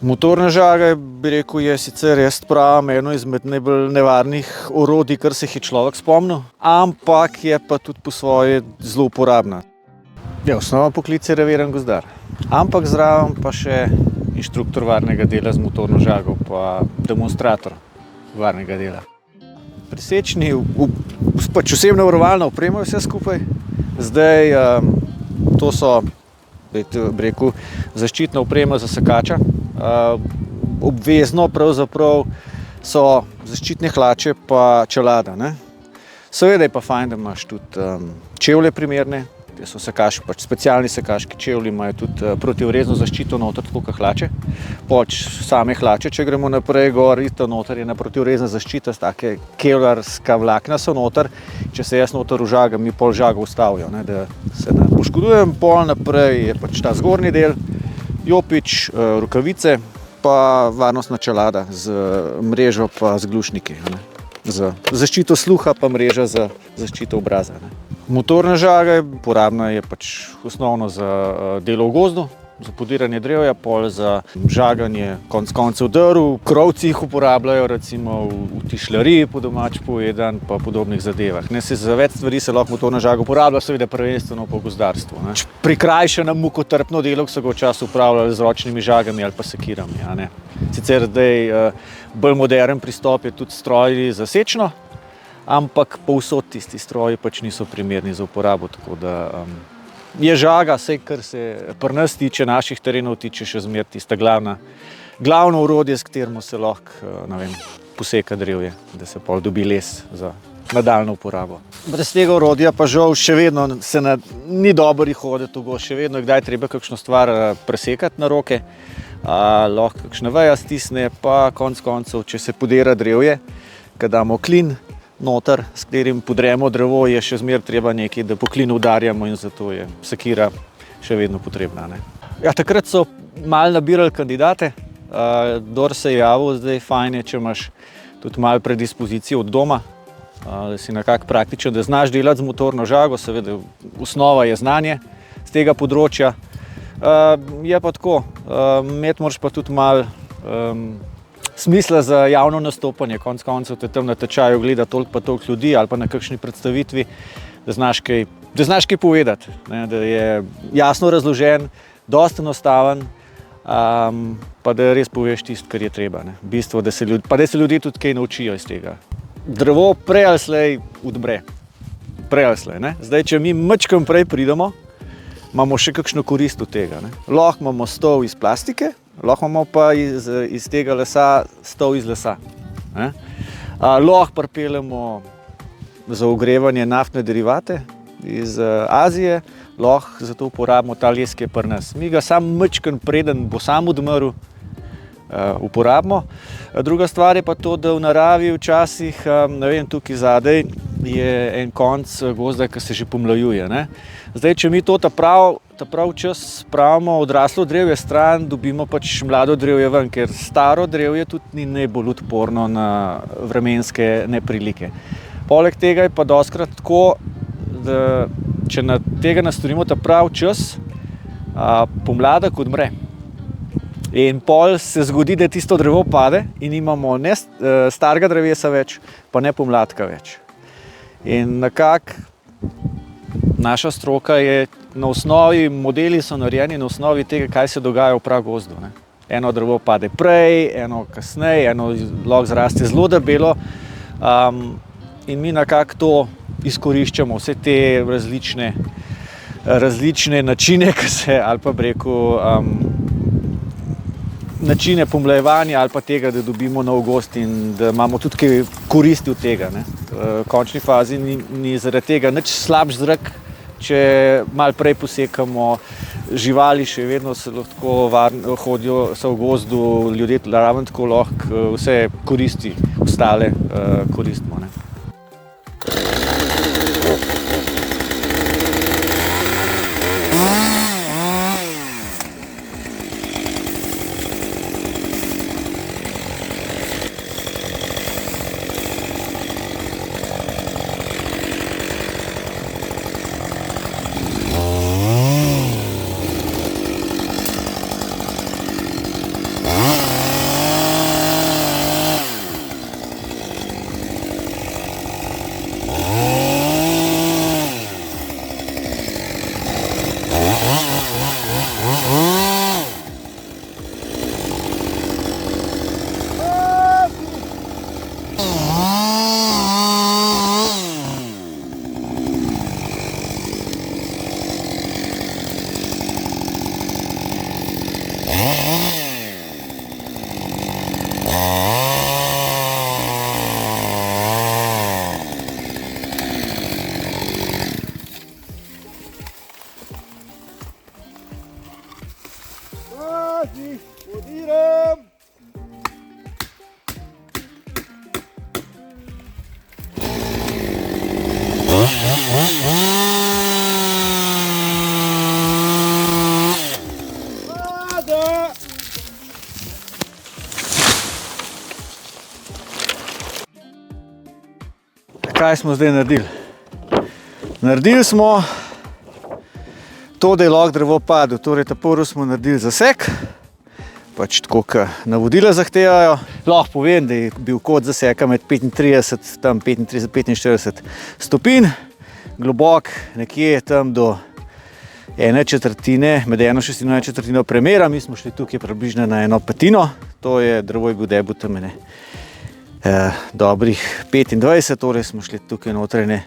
Motorna žaga, bi rekel, je sicer eno izmed najbolj nevarnih orodij, kar se jih je človek spomnil, ampak je pa tudi po svoje zelo uporabna. Osnova poklic je reviran gozdar, ampak zraven pa še inštruktor varnega dela z motorno žago pa demonstrator varnega dela. Presečni, pač osebna varovalna oprema vse skupaj. Zdaj, to so, bi rekel, zaščitna oprema za sekača. Obvezno pravzaprav so zaščitne hlače pa čelada, ne. Seveda je pa fajn, da imaš tudi čevlje primerne, te so sekaški, pač specialni sekaški čevlji imajo tudi protivrezno zaščito noter, tako kot hlače. Pač same hlače, če gremo naprej gor, ito noter je na protivrezna zaščita, take kevlarska vlakna so noter. Če se jaz noter užagam, mi pol žago ustavijo, ne, da se ne poškodujem. Pol naprej je pač ta zgornji del, jopič, rokavice, pa varnostna čelada z mrežo pa z glušniki, ne. Za zaščito sluha pa mreža za zaščito obraza, ne. Motorna žaga uporabna je pač osnovno za delo v gozdu, za podiranje drevja, pol za žaganje konec koncev drv, krovci jih uporabljajo recimo v tišljariji, po domače povedano, pa podobnih zadevah. Ne, za več stvari se lahko motorna žaga uporablja, seveda prvenstveno po gozdarstvu, ne. Prikrajšano mukotrpno delo, ki so ga včasih upravljali z ročnimi žagami ali pa sekirami, a ne. Sicer zdaj bolj moderen pristop je tudi stroji za sečno, ampak povsod tisti stroji pač niso primerni za uporabo, tako da je žaga, vsaj kar se pri nas tiče, naših terenov tiče, še zmeraj tista glavno orodje, s katerim se lahko, ne vem, poseka drevje, da se pol dobi les za nadaljnjo uporabo. Brez tega orodja pa žal še vedno ni dobro hoditi v gozd, še vedno je kdaj treba kakšno stvar presekati na roke, lahko kakšna veja stisne, pa konec koncev, če se podira drevje, ko damo klin noter, s katerim podremo drevo, je še zmeraj treba nekaj, da po klinu udarjamo in zato je sekira še vedno potrebna, ne. Ja, takrat so malo nabirali kandidate, kdor se je javil, zdaj fajn je, če imaš tudi malo predispozicijo od doma, da si nekako praktičen, da znaš delati z motorno žago, seveda osnova je znanje z tega področja. Je pa tako, imeti moraš pa tudi malo smisla za javno nastopanje, konec koncev te tam na tečaju gleda toliko pa toliko ljudi ali pa na kakšni predstavitvi, da znaš kaj povedati, ne, da je jasno razložen, dosti enostaven, pa da res poveš tisto, kar je treba, ne. V bistvu, da se ljudje tudi kaj naučijo iz tega. Drevo prej ali slej odmre, prej ali slej, ne. Zdaj, če mi majčkeno prej pridemo, imamo še kakšno korist od tega, ne. Lahko imamo stol iz plastike, lahko imamo pa iz tega lesa stol iz lesa, ne. Lahko pripeljemo za ogrevanje naftne derivate iz Azije, lahko zato uporabimo ta les, ki je pri nas. Mi ga samo majčkeno preden bo sam odmrl, uporabimo. Druga stvar je pa to, da v naravi včasih, ne vem, tukaj zadaj je en konec gozda, ki se že pomlajuje, ne. Zdaj, če mi to ta prav čas spravimo odraslo drevje stran, dobimo pač mlado drevje ven, ker staro drevje tudi ni najbolj odporno na vremenske neprilike. Poleg tega je pa dostikrat tako, da če tega nastorimo ta prav čas, pomladek odmre. In pol se zgodi, da tisto drevo pade in nimamo ne starega drevesa več, pa ne pomladka več. In nekako naša stroka je na osnovi, modeli so narejeni na osnovi tega, kaj se dogaja v pragozdu, ne. Eno drevo pade prej, eno kasneje, eno lahko zraste zelo debelo, in mi nekako to izkoriščamo, vse te različne načine, ali pa bi rekel, načine pomlajevanja ali pa tega, da dobimo nov gozd in da imamo tudi kaj koristi od tega, ne. V končni fazi ni zaradi tega nič slabši zrak, če malo prej posekamo, živali še vedno se lahko hodijo, so v gozdu, ljudje ravno tako lahko vse koristi ostale koristimo, ne. kaj smo zdaj naredili? Naredili smo to, da je lahko drevo padlo. Torej, prvo smo naredili zasek, pač tako, kot navodila zahtevajo. Lahko povem, da je bil kot zaseka med 35-45 stopinj, globok nekje tam do 1/4, med 1/6 in 1/4 premera. Mi smo šli tukaj približno na 1/5. To je drevo je bil debut tam dobrih 25, torej smo šli tukaj notraj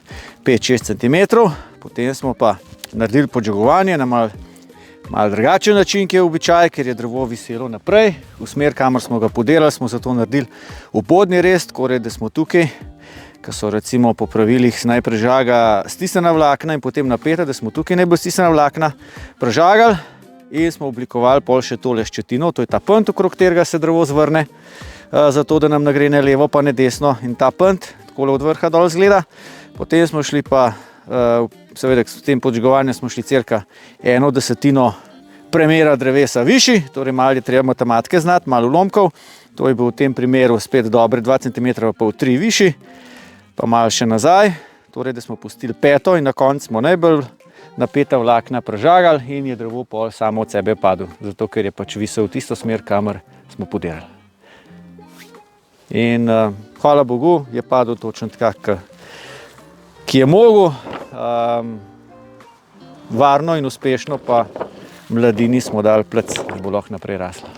5-6 cm. Potem smo pa naredili podžagovanje na malo drugačen način, ki je običaj, ker je drevo viselo naprej. V smer, kamor smo ga podelali, smo zato naredili obodni rez, torej da smo tukaj, ko so recimo po pravilih najprej žaga stisnjena vlakna in potem napeta, da smo tukaj najbolj stisnjena vlakna prežagali in smo oblikovali pol še tole ščetino, to je ta pnt, okrog katerega se drevo zvrne, zato da nam ne gre ne levo pa ne desno in ta pnt takole od vrha dol zgleda. Potem smo šli pa, seveda s tem podžigovanjem smo šli cirka 1/10 premera drevesa višji, torej malo je treba matematike znati, malo ulomkov. To je bil v tem primeru spet dobre 2 cm pa 3 višji, pa malo še nazaj, torej da smo pustili peto in na koncu smo najbolj napeta vlakna prežagali in je drevo pol samo od sebe padel, zato ker je pač visel v tisto smer, kamor smo podelali. In hvala Bogu je padel točno tako, ki je mogel, varno in uspešno pa mladini smo dali plec, da bo lahko naprej rasla.